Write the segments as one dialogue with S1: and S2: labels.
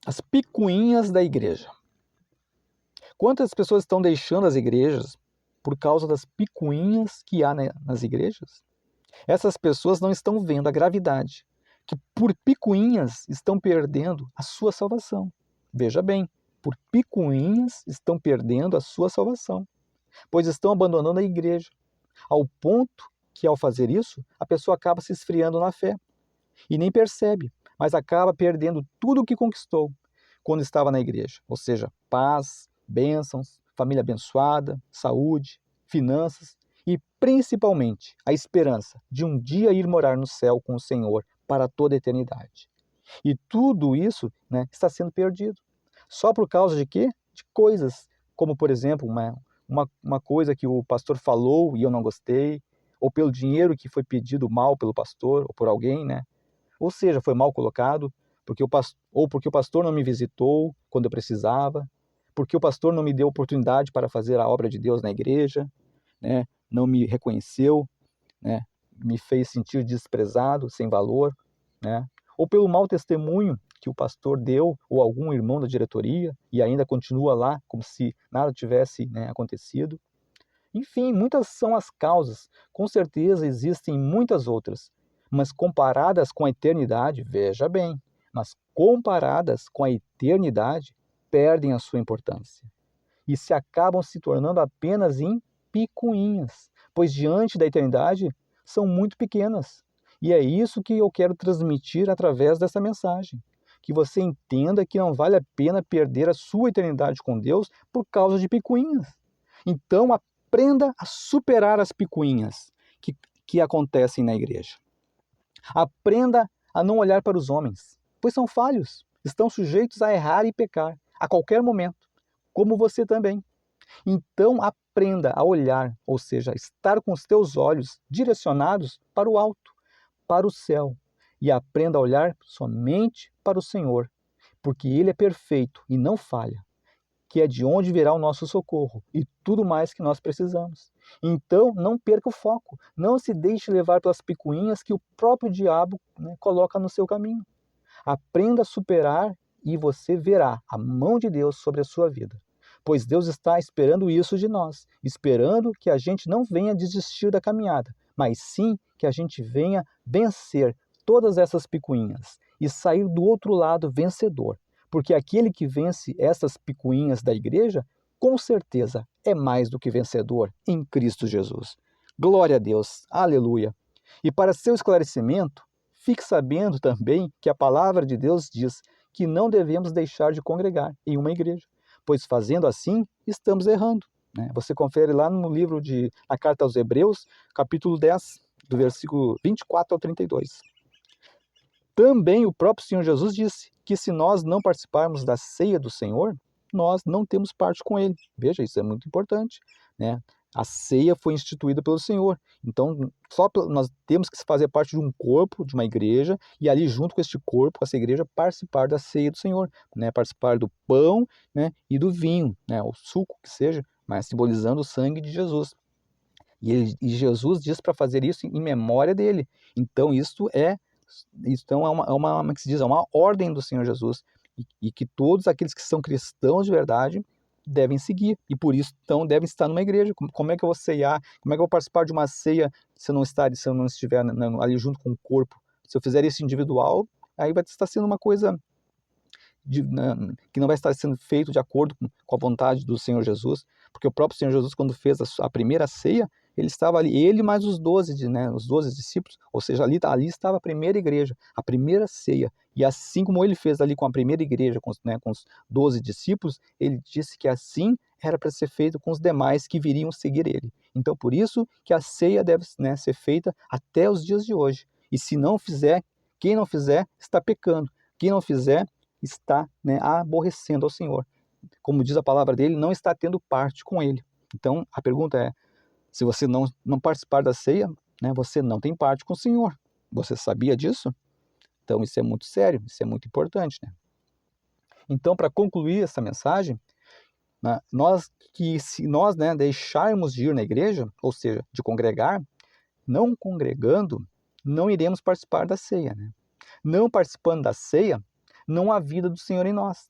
S1: As picuinhas da igreja. Quantas pessoas estão deixando as igrejas por causa das picuinhas que há nas igrejas? Essas pessoas não estão vendo a gravidade, que por picuinhas estão perdendo a sua salvação. Veja bem, por picuinhas estão perdendo a sua salvação, pois estão abandonando a igreja, ao ponto que, ao fazer isso, a pessoa acaba se esfriando na fé e nem percebe, mas acaba perdendo tudo o que conquistou quando estava na igreja, ou seja, paz, bênçãos, família abençoada, saúde, finanças e principalmente a esperança de um dia ir morar no céu com o Senhor para toda a eternidade. E tudo isso, está sendo perdido. Só por causa de quê? De coisas, como por exemplo, uma coisa que o pastor falou e eu não gostei, ou pelo dinheiro que foi pedido mal pelo pastor ou por alguém, ou seja, foi mal colocado, ou porque o pastor não me visitou quando eu precisava, porque o pastor não me deu oportunidade para fazer a obra de Deus na igreja, não me reconheceu, me fez sentir desprezado, sem valor, ou pelo mau testemunho que o pastor deu, ou algum irmão da diretoria, e ainda continua lá como se nada tivesse acontecido. Enfim, muitas são as causas, com certeza existem muitas outras, mas comparadas com a eternidade, veja bem, mas comparadas com a eternidade, perdem a sua importância e se acabam se tornando apenas em picuinhas, pois diante da eternidade são muito pequenas. E é isso que eu quero transmitir através dessa mensagem, que você entenda que não vale a pena perder a sua eternidade com Deus por causa de picuinhas. Então, aprenda a superar as picuinhas que acontecem na igreja. Aprenda a não olhar para os homens, pois são falhos, estão sujeitos a errar e pecar a qualquer momento, como você também. Então aprenda a olhar, ou seja, estar com os teus olhos direcionados para o alto, para o céu, e aprenda a olhar somente para o Senhor, porque Ele é perfeito e não falha, que é de onde virá o nosso socorro e tudo mais que nós precisamos. Então, não perca o foco, não se deixe levar pelas picuinhas que o próprio diabo coloca no seu caminho. Aprenda a superar e você verá a mão de Deus sobre a sua vida. Pois Deus está esperando isso de nós, esperando que a gente não venha desistir da caminhada, mas sim que a gente venha vencer todas essas picuinhas e sair do outro lado vencedor. Porque aquele que vence essas picuinhas da igreja, com certeza é mais do que vencedor em Cristo Jesus. Glória a Deus, aleluia. E para seu esclarecimento, fique sabendo também que a palavra de Deus diz que não devemos deixar de congregar em uma igreja, pois fazendo assim, estamos errando. Você confere lá no livro na Carta aos Hebreus, capítulo 10, do versículo 24 ao 32. Também o próprio Senhor Jesus disse que se nós não participarmos da ceia do Senhor, nós não temos parte com Ele. Veja, isso é muito importante, A ceia foi instituída pelo Senhor. Então, nós temos que fazer parte de um corpo, de uma igreja, e ali junto com este corpo, com essa igreja, participar da ceia do Senhor, participar do pão, e do vinho, o suco que seja, mas simbolizando o sangue de Jesus. E Jesus diz para fazer isso em memória dele. Então, como é que se diz? É uma ordem do Senhor Jesus, e que todos aqueles que são cristãos de verdade devem seguir, e por isso, então, devem estar numa igreja. Como é que eu vou ceiar? Como é que eu vou participar de uma ceia se eu não estiver ali junto com o corpo? Se eu fizer isso individual, aí vai estar sendo uma coisa que não vai estar sendo feito de acordo com a vontade do Senhor Jesus, porque o próprio Senhor Jesus, quando fez a primeira ceia, ele estava ali, ele mais os 12, os 12 discípulos, ou seja, ali estava a primeira igreja, a primeira ceia, e assim como ele fez ali com a primeira igreja, com os 12 discípulos, ele disse que assim era para ser feito com os demais que viriam seguir ele. Então, por isso que a ceia deve ser feita até os dias de hoje, e se não fizer, quem não fizer está pecando, quem não fizer está aborrecendo ao Senhor. Como diz a palavra dele, não está tendo parte com ele. Então, a pergunta é, se você não participar da ceia, você não tem parte com o Senhor. Você sabia disso? Então, isso é muito sério, isso é muito importante. Então, para concluir essa mensagem, se nós deixarmos de ir na igreja, ou seja, de congregar, não congregando, não iremos participar da ceia. Não participando da ceia, não há vida do Senhor em nós.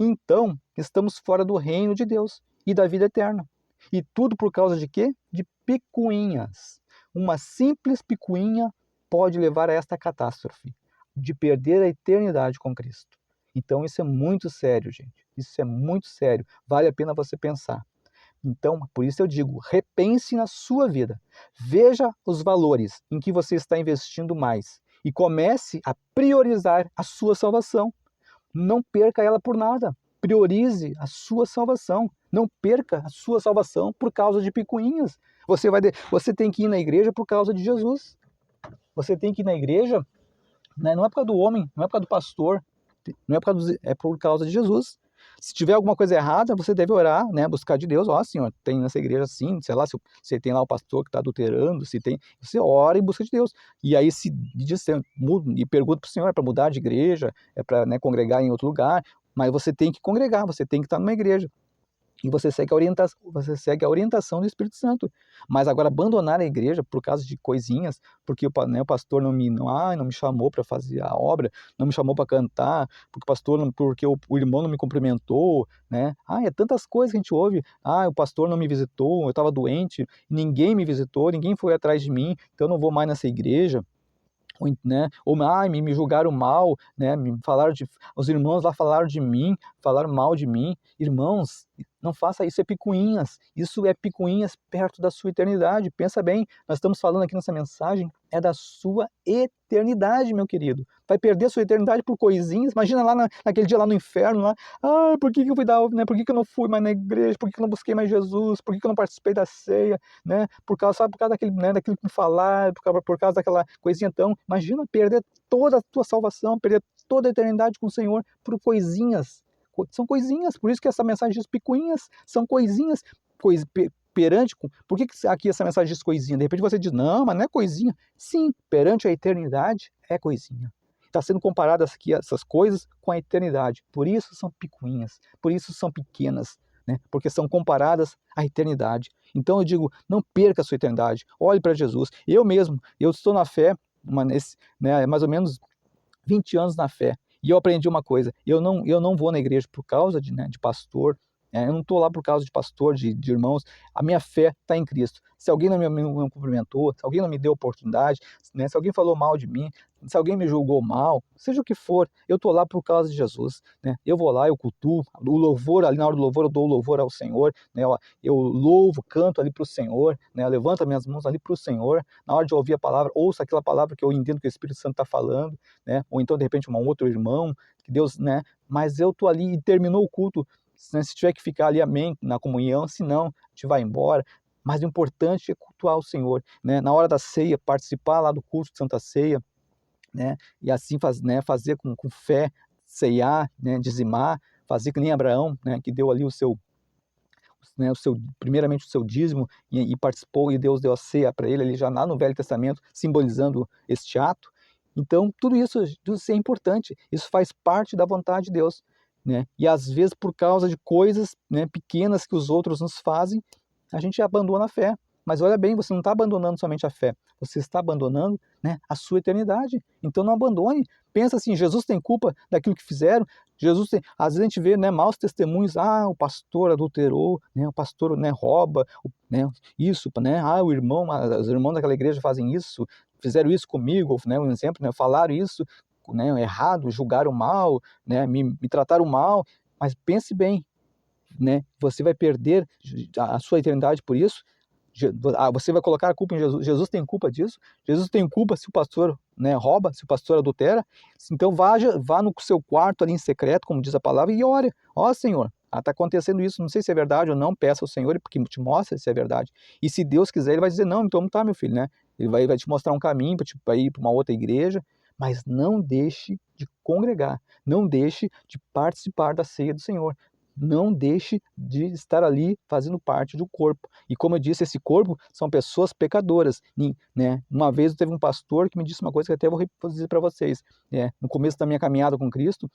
S1: Então, estamos fora do reino de Deus e da vida eterna. E tudo por causa de quê? De picuinhas. Uma simples picuinha pode levar a esta catástrofe, de perder a eternidade com Cristo. Então, isso é muito sério, gente. Isso é muito sério. Vale a pena você pensar. Então, por isso eu digo, repense na sua vida. Veja os valores em que você está investindo mais e comece a priorizar a sua salvação. Não perca ela por nada. Priorize a sua salvação. Não perca a sua salvação por causa de picuinhas. Você tem que ir na igreja por causa de Jesus. Você tem que ir na igreja, né? Não é por causa do homem, não é por causa do pastor, não é por causa de Jesus. Se tiver alguma coisa errada, você deve orar, né? Buscar de Deus. Ó, Senhor, tem nessa igreja assim, sei lá, se tem lá o pastor que está adulterando, se tem, você ora e busca de Deus. E aí se diz, e pergunta para o Senhor, é para mudar de igreja, é para, né, congregar em outro lugar, mas você tem que congregar, você tem que estar numa igreja. E você segue a orientação do Espírito Santo. Mas agora abandonar a igreja por causa de coisinhas, porque o pastor não me chamou para fazer a obra, não me chamou para cantar, porque o irmão não me cumprimentou, né? É tantas coisas que a gente ouve. O pastor não me visitou, eu estava doente, ninguém me visitou, ninguém foi atrás de mim, então eu não vou mais nessa igreja. Né? Me julgaram mal, né? Os irmãos lá falaram de mim, falaram mal de mim. Irmãos, não faça isso, isso é picuinhas perto da sua eternidade. Pensa bem, nós estamos falando aqui nessa mensagem, é da sua eternidade, meu querido. Vai perder sua eternidade por coisinhas? Imagina lá naquele dia lá no inferno, lá, por que eu fui né? Por que eu não fui mais na igreja? Por que eu não busquei mais Jesus? Por que eu não participei da ceia? Né? Por causa daquele, né, daquilo que me falaram, por causa daquela coisinha tão... Imagina perder toda a tua salvação, perder toda a eternidade com o Senhor por coisinhas. São coisinhas, por isso que essa mensagem diz picuinhas, são coisinhas, por que aqui essa mensagem diz coisinha? De repente você diz, não, mas não é coisinha. Sim, perante a eternidade é coisinha. Está sendo comparadas aqui essas coisas com a eternidade, por isso são picuinhas, por isso são pequenas, né? Porque são comparadas à eternidade. Então eu digo, não perca a sua eternidade, olhe para Jesus. Eu estou na fé, mais ou menos 20 anos na fé. E eu aprendi uma coisa, eu não vou na igreja por causa de pastor, eu não estou lá por causa de pastor, de irmãos, a minha fé está em Cristo. Se alguém não me cumprimentou, se alguém não me deu oportunidade, né, se alguém falou mal de mim, se alguém me julgou mal, seja o que for, eu estou lá por causa de Jesus. Né? Eu vou lá, eu cultuo, o louvor, ali na hora do louvor eu dou o louvor ao Senhor, né? Eu louvo, canto ali para o Senhor, né? Eu levanto as minhas mãos ali para o Senhor, na hora de ouvir a palavra, ouço aquela palavra que eu entendo que o Espírito Santo está falando, né? Ou então de repente um outro irmão, que Deus, né? Mas eu estou ali e terminou o culto, né? Se tiver que ficar ali, amém, na comunhão, se não, a gente vai embora. Mas o importante é cultuar o Senhor, né? Na hora da ceia, participar lá do culto de Santa Ceia, né? E assim fazer com fé, ceiar, né? Dizimar, fazer que nem Abraão, né? Que deu ali primeiramente o seu dízimo e participou, e Deus deu a ceia para ele já lá no Velho Testamento, simbolizando este ato. Então, tudo isso é importante, isso faz parte da vontade de Deus, né? E às vezes, por causa de coisas, né, pequenas que os outros nos fazem, a gente abandona a fé. Mas olha bem, você não está abandonando somente a fé, você está abandonando, né, a sua eternidade. Então não abandone. Pensa assim, Jesus tem culpa daquilo que fizeram. Às vezes a gente vê, né, maus testemunhos. O pastor adulterou, né, o pastor, né, rouba, né, isso, né, os irmãos daquela igreja fazem isso, fizeram isso comigo, né, um exemplo, né, falaram isso, né, errado, julgaram mal, né, me trataram mal. Mas pense bem, né, você vai perder a sua eternidade por isso. Você vai colocar a culpa em Jesus. Jesus tem culpa disso? Jesus tem culpa se o pastor, né, rouba, se o pastor adultera? Então vá no seu quarto ali em secreto, como diz a palavra, e ore. Senhor, está acontecendo isso, não sei se é verdade ou não, peça ao Senhor, porque te mostra se é verdade. E se Deus quiser, ele vai dizer, não, então tá, meu filho, né? Ele vai te mostrar um caminho para ir para uma outra igreja, mas não deixe de congregar, não deixe de participar da ceia do Senhor. Não deixe de estar ali fazendo parte do corpo. E como eu disse, esse corpo são pessoas pecadoras, né? Uma vez teve um pastor que me disse uma coisa que até vou dizer para vocês. No começo da minha caminhada com Cristo,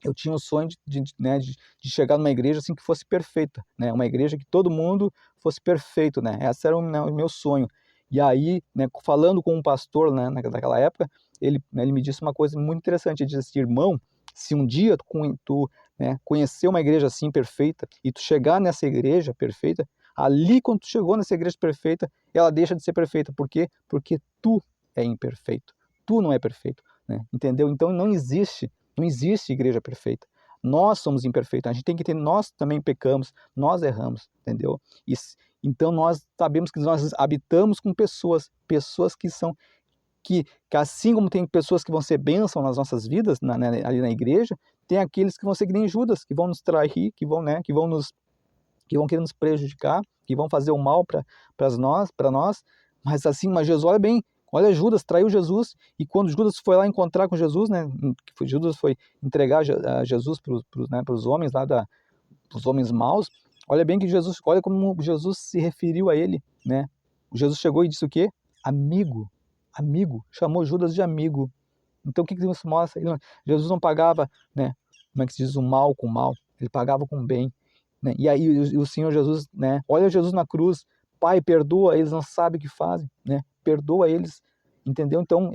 S1: eu tinha o sonho de chegar numa igreja assim que fosse perfeita, né? Uma igreja que todo mundo fosse perfeito, né? Esse era o meu sonho. E aí, né, falando com um pastor, né, naquela época, ele me disse uma coisa muito interessante. Ele disse assim, irmão, Se um dia tu né, conhecer uma igreja assim perfeita e tu chegar nessa igreja perfeita, ali quando tu chegou nessa igreja perfeita, ela deixa de ser perfeita. Por quê? Porque tu é imperfeito. Tu não é perfeito, né? Entendeu? Então não existe igreja perfeita. Nós somos imperfeitos. A gente tem que entender, nós também pecamos, nós erramos, entendeu? Então nós sabemos que nós habitamos com pessoas que são que assim como tem pessoas que vão ser bênção nas nossas vidas, ali na igreja, tem aqueles que vão ser que nem Judas, que vão nos trair, que vão, né, que vão querer nos prejudicar, que vão fazer o mal para nós, mas Jesus, olha bem, olha, Judas traiu Jesus, e quando Judas foi lá encontrar com Jesus, né, Judas foi entregar Jesus para os homens lá, os homens maus, olha bem que Jesus, olha como Jesus se referiu a ele, né, Jesus chegou e disse o quê? Amigo, chamou Judas de amigo. Então o que isso mostra? Jesus não pagava, né, como é que se diz, o mal com o mal, ele pagava com o bem, né? E aí o Senhor Jesus, né, olha Jesus na cruz, Pai, perdoa, eles não sabem o que fazem, né? Perdoa eles, entendeu? Então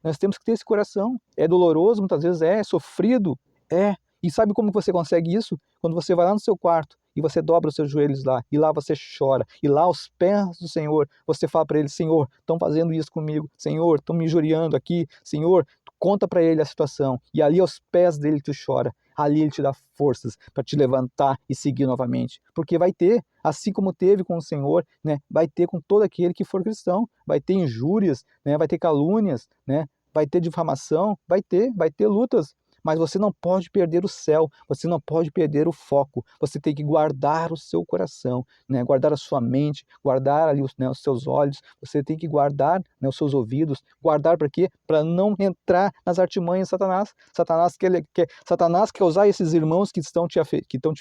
S1: nós temos que ter esse coração. É doloroso, muitas vezes é sofrido, é. E sabe como você consegue isso? Quando você vai lá no seu quarto e você dobra os seus joelhos lá, e lá você chora, e lá aos pés do Senhor, você fala para ele, Senhor, estão fazendo isso comigo, Senhor, estão me injuriando aqui, Senhor, conta para ele a situação, e ali aos pés dele tu chora, ali ele te dá forças para te levantar e seguir novamente, porque vai ter, assim como teve com o Senhor, né, vai ter com todo aquele que for cristão, vai ter injúrias, né, vai ter calúnias, né, vai ter difamação, vai ter lutas, mas você não pode perder o céu, você não pode perder o foco, você tem que guardar o seu coração, né? Guardar a sua mente, guardar ali os seus olhos, você tem que guardar, né, os seus ouvidos, guardar para quê? Para não entrar nas artimanhas de Satanás. Satanás quer usar esses irmãos que estão te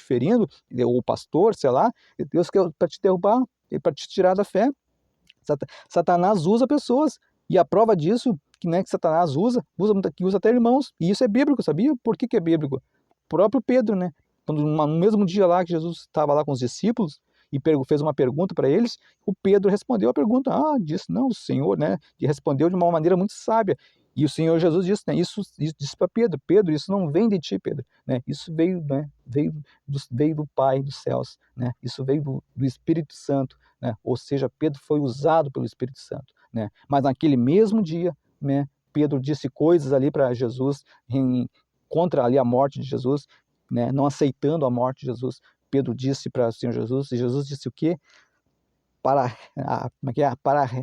S1: ferindo, o pastor, sei lá, Deus quer para te derrubar, para te tirar da fé. Satanás usa pessoas, e a prova disso que Satanás usa até irmãos, e isso é bíblico, sabia? Por que é bíblico? O próprio Pedro, né? Quando no mesmo dia lá que Jesus estava lá com os discípulos e fez uma pergunta para eles, o Pedro respondeu a pergunta, disse, não, o Senhor, né? E respondeu de uma maneira muito sábia. E o Senhor Jesus disse, né? Isso disse para Pedro, isso não vem de ti, Pedro, né? Isso veio, né? Veio do Pai dos céus, né? Isso veio do Espírito Santo, né? Ou seja, Pedro foi usado pelo Espírito Santo, né? Mas naquele mesmo dia, né, Pedro disse coisas ali para Jesus, contra ali a morte de Jesus, né, não aceitando a morte de Jesus. Pedro disse para o Senhor Jesus, e Jesus disse o quê?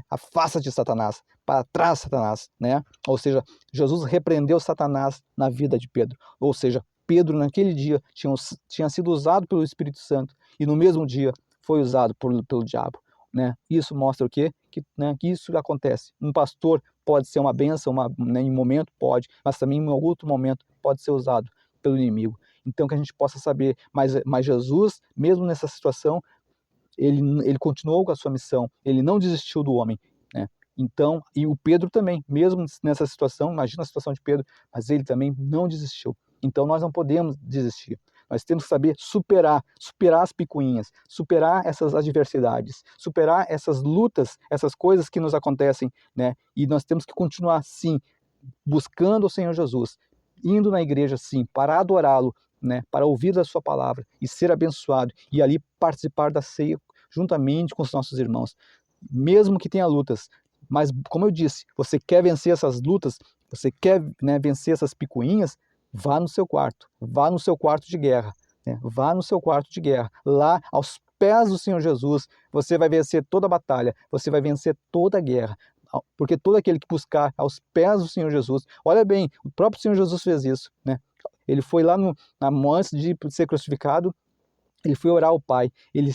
S1: Afasta-te, Satanás, para trás, Satanás, né? Ou seja, Jesus repreendeu Satanás na vida de Pedro. Ou seja, Pedro naquele dia tinha sido usado pelo Espírito Santo e no mesmo dia foi usado pelo diabo, né? Isso mostra o quê? Que isso acontece. Um pastor pode ser uma bênção, né, em um momento pode, mas também em outro momento pode ser usado pelo inimigo. Então que a gente possa saber, mas Jesus, mesmo nessa situação, ele continuou com a sua missão, ele não desistiu do homem, né? Então, e o Pedro também, mesmo nessa situação, imagina a situação de Pedro, mas ele também não desistiu. Então nós não podemos desistir. Nós temos que saber superar as picuinhas, superar essas adversidades, superar essas lutas, essas coisas que nos acontecem, né? E nós temos que continuar, sim, buscando o Senhor Jesus, indo na igreja, sim, para adorá-lo, né? Para ouvir a sua palavra e ser abençoado, e ali participar da ceia juntamente com os nossos irmãos, mesmo que tenha lutas. Mas, como eu disse, você quer vencer essas lutas, você quer, né, vencer essas picuinhas, vá no seu quarto de guerra, né? Vá no seu quarto de guerra, lá aos pés do Senhor Jesus, você vai vencer toda a batalha, você vai vencer toda a guerra, porque todo aquele que buscar aos pés do Senhor Jesus, olha bem, o próprio Senhor Jesus fez isso, né? Ele foi lá antes de ser crucificado, ele foi orar ao Pai, ele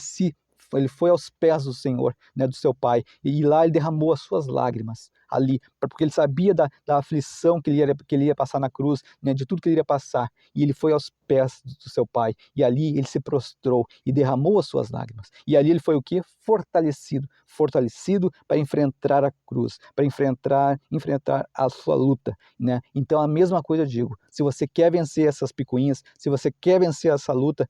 S1: foi aos pés do Senhor, né, do seu Pai, e lá ele derramou as suas lágrimas, ali, porque ele sabia da aflição que ele ia passar na cruz, né, de tudo que ele iria passar, e ele foi aos pés do seu Pai, e ali ele se prostrou e derramou as suas lágrimas, e ali ele foi o quê? Fortalecido para enfrentar a cruz, para enfrentar a sua luta, né? Então a mesma coisa eu digo, se você quer vencer essas picuinhas, se você quer vencer essa luta,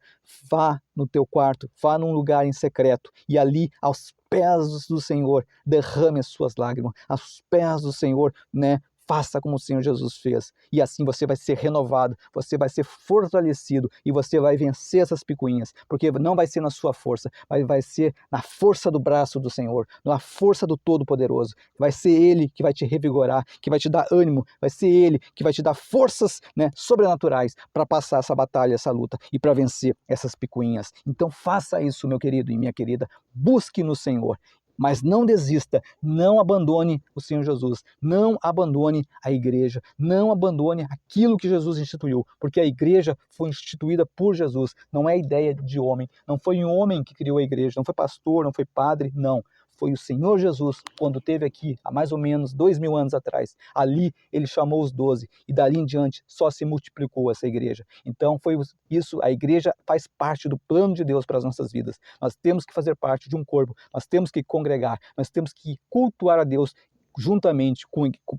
S1: vá no teu quarto, vá num lugar em secreto, e ali aos pés do Senhor derrame as suas lágrimas, aos pés do Senhor, né? Faça como o Senhor Jesus fez, e assim você vai ser renovado, você vai ser fortalecido e você vai vencer essas picuinhas, porque não vai ser na sua força, mas vai ser na força do braço do Senhor, na força do Todo-Poderoso. Vai ser Ele que vai te revigorar, que vai te dar ânimo, vai ser Ele que vai te dar forças, né, sobrenaturais para passar essa batalha, essa luta e para vencer essas picuinhas. Então faça isso, meu querido e minha querida, busque no Senhor. Mas não desista, não abandone o Senhor Jesus, não abandone a igreja, não abandone aquilo que Jesus instituiu, porque a igreja foi instituída por Jesus, não é ideia de homem, não foi um homem que criou a igreja, não foi pastor, não foi padre, não. Foi o Senhor Jesus, quando esteve aqui, há mais ou menos 2000 anos atrás. Ali ele chamou os 12 e dali em diante só se multiplicou essa igreja. Então foi isso, a igreja faz parte do plano de Deus para as nossas vidas. Nós temos que fazer parte de um corpo, nós temos que congregar, nós temos que cultuar a Deus juntamente,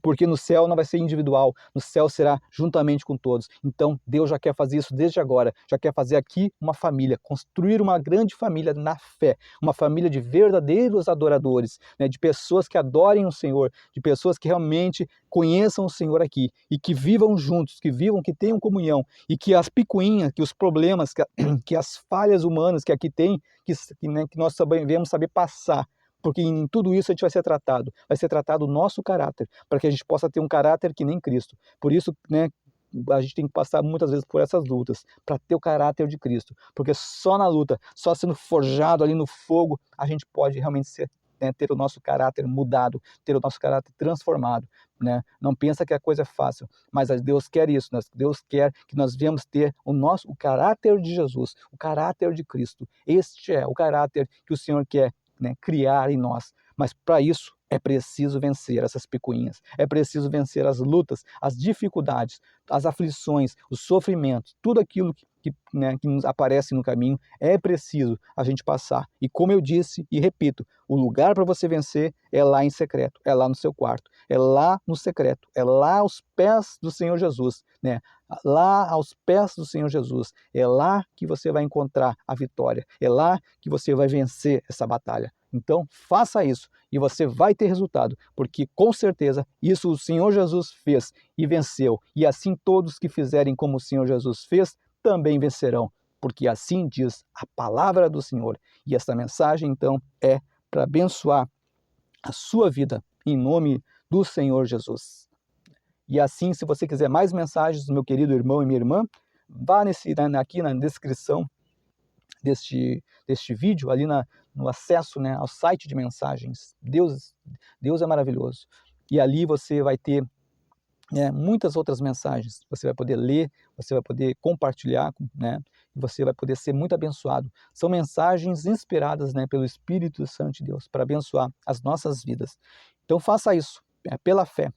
S1: porque no céu não vai ser individual, no céu será juntamente com todos. Então Deus já quer fazer isso desde agora, já quer fazer aqui uma família, construir uma grande família na fé, uma família de verdadeiros adoradores, né, de pessoas que adorem o Senhor, de pessoas que realmente conheçam o Senhor aqui e que vivam juntos, que vivam, que tenham comunhão e que as picuinhas, que os problemas, que as falhas humanas que aqui tem, que nós devemos saber passar. Porque em tudo isso a gente vai ser tratado o nosso caráter, para que a gente possa ter um caráter que nem Cristo. Por isso, né, a gente tem que passar muitas vezes por essas lutas, para ter o caráter de Cristo. Porque só na luta, só sendo forjado ali no fogo, a gente pode realmente ser, né, ter o nosso caráter mudado, ter o nosso caráter transformado. Né? Não pensa que a coisa é fácil, mas Deus quer isso, Deus quer que nós venhamos ter o caráter de Jesus, o caráter de Cristo. Este é o caráter que o Senhor quer, né, criar em nós. Mas para isso é preciso vencer essas picuinhas, é preciso vencer as lutas, as dificuldades, as aflições, os sofrimentos, tudo aquilo né, que nos aparece no caminho, é preciso a gente passar. E como eu disse e repito, o lugar para você vencer é lá em secreto, é lá no seu quarto, é lá no secreto, é lá aos pés do Senhor Jesus, né? Lá aos pés do Senhor Jesus, é lá que você vai encontrar a vitória, é lá que você vai vencer essa batalha. Então, faça isso e você vai ter resultado, porque com certeza isso o Senhor Jesus fez e venceu. E assim todos que fizerem como o Senhor Jesus fez, também vencerão, porque assim diz a palavra do Senhor. E esta mensagem, então, é para abençoar a sua vida, em nome do Senhor Jesus. E assim, se você quiser mais mensagens do meu querido irmão e minha irmã, vá aqui na descrição deste vídeo, ali no acesso, né, ao site de mensagens. Deus é maravilhoso. E ali você vai ter, né, muitas outras mensagens. Você vai poder ler, você vai poder compartilhar, né, e você vai poder ser muito abençoado. São mensagens inspiradas, né, pelo Espírito Santo de Deus para abençoar as nossas vidas. Então faça isso, pela fé.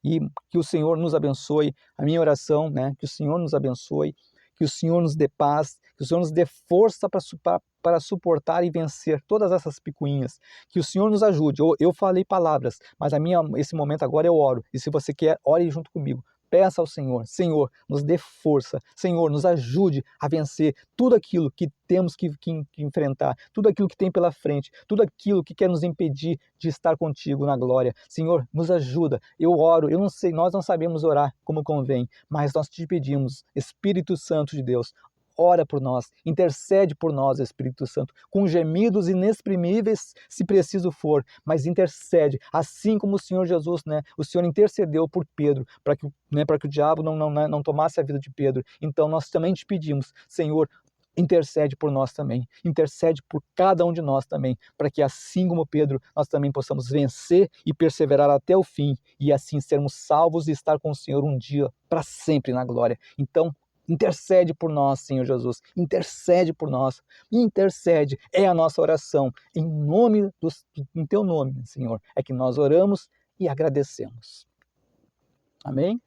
S1: E que o Senhor nos abençoe. A minha oração, né, que o Senhor nos abençoe, que o Senhor nos dê paz, que o Senhor nos dê força para suportar e vencer todas essas picuinhas. Que o Senhor nos ajude. Eu falei palavras, mas esse momento agora eu oro. E se você quer, ore junto comigo. Peça ao Senhor, Senhor, nos dê força, Senhor, nos ajude a vencer tudo aquilo que temos que enfrentar, tudo aquilo que tem pela frente, tudo aquilo que quer nos impedir de estar contigo na glória. Senhor, nos ajuda. Eu oro, eu não sei, nós não sabemos orar como convém, mas nós te pedimos, Espírito Santo de Deus, ora por nós, intercede por nós, Espírito Santo, com gemidos inexprimíveis, se preciso for, mas intercede, assim como o Senhor Jesus, né, o Senhor intercedeu por Pedro, para que o diabo não tomasse a vida de Pedro. Então nós também te pedimos, Senhor, intercede por nós também, intercede por cada um de nós também, para que assim como Pedro, nós também possamos vencer e perseverar até o fim, e assim sermos salvos e estar com o Senhor um dia para sempre na glória. Então, intercede por nós, Senhor Jesus, intercede por nós, intercede, é a nossa oração, em teu nome, Senhor, é que nós oramos e agradecemos. Amém?